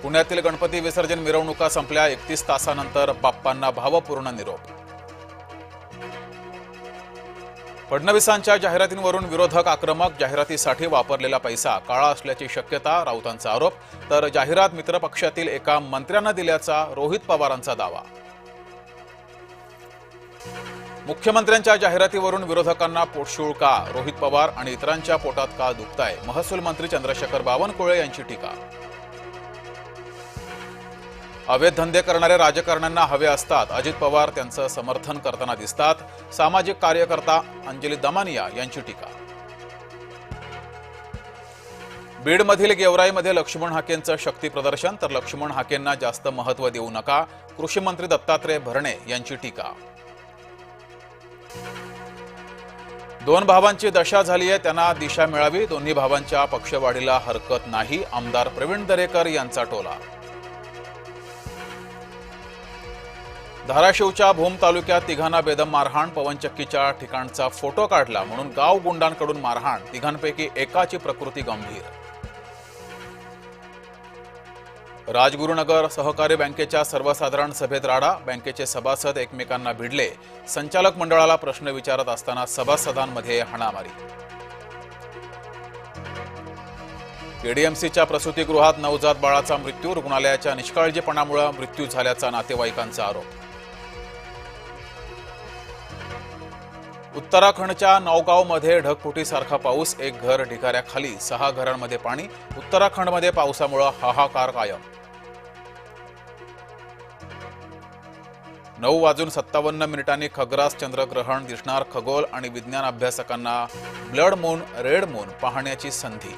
पुण्यातील गणपती विसर्जन मिरवणुका संपल्या. 31 तासानंतर बाप्पांना भावपूर्ण निरोप. फडणवीसांच्या जाहिरातींवरून विरोधक आक्रमक. जाहिरातीसाठी वापरलेला पैसा काळा असल्याची शक्यता, राऊतांचा आरोप. तर जाहिरात मित्रपक्षातील एका मंत्र्यांना दिल्याचा रोहित पवारांचा दावा. मुख्यमंत्र्यांच्या जाहिरातीवरून विरोधकांना पोटशूळ का? रोहित पवार आणि इतरांच्या पोटात का दुखताय? महसूल मंत्री चंद्रशेखर बावनकुळे यांची टीका. अवैध धंदे करणारे राजकारण्यांना हवे असतात. अजित पवार त्यांचं समर्थन करताना दिसतात. सामाजिक कार्यकर्ता अंजली दमानिया यांची टीका. बीडमधील गेवराईमध्ये लक्ष्मण हाकेंचं शक्ती प्रदर्शन. तर लक्ष्मण हाकेंना जास्त महत्त्व देऊ नका. कृषी मंत्री दत्तात्रय भरणे यांची टीका. दोन भावांची दशा झाली आहे, त्यांना दिशा मिळावी. दोन्ही भावांच्या पक्षवाढीला हरकत नाही. आमदार प्रवीण दरेकर यांचा टोला. धाराशिवच्या भूम तालुक्यात तिघांना बेदम मारहाण. पवनचक्कीच्या ठिकाणचा फोटो काढला म्हणून गाव गुंडांकडून मारहाण. तिघांपैकी एकाची प्रकृती गंभीर. राजगुरुनगर सहकारी बँकेच्या सर्वसाधारण सभेत राडा. बँकेचे सभासद एकमेकांना भिडले. संचालक मंडळाला प्रश्न विचारत असताना सभासदांमध्ये हाणामारी. केडीएमसीच्या प्रसूतीगृहात नवजात बाळाचा मृत्यू. रुग्णालयाच्या निष्काळजीपणामुळे मृत्यू झाल्याचा नातेवाईकांचा आरोप. उत्तराखंडच्या नौगावमध्ये ढगफुटीसारखा पाऊस. एक घर ढिगाऱ्याखाली, 6 घरांमध्ये पाणी. उत्तराखंडमध्ये पावसामुळे हाहाकार कायम. 9:57 खग्रास चंद्रग्रहण दिसणार. खगोल आणि विज्ञान अभ्यासकांना ब्लड मून, रेड मून पाहण्याची संधी.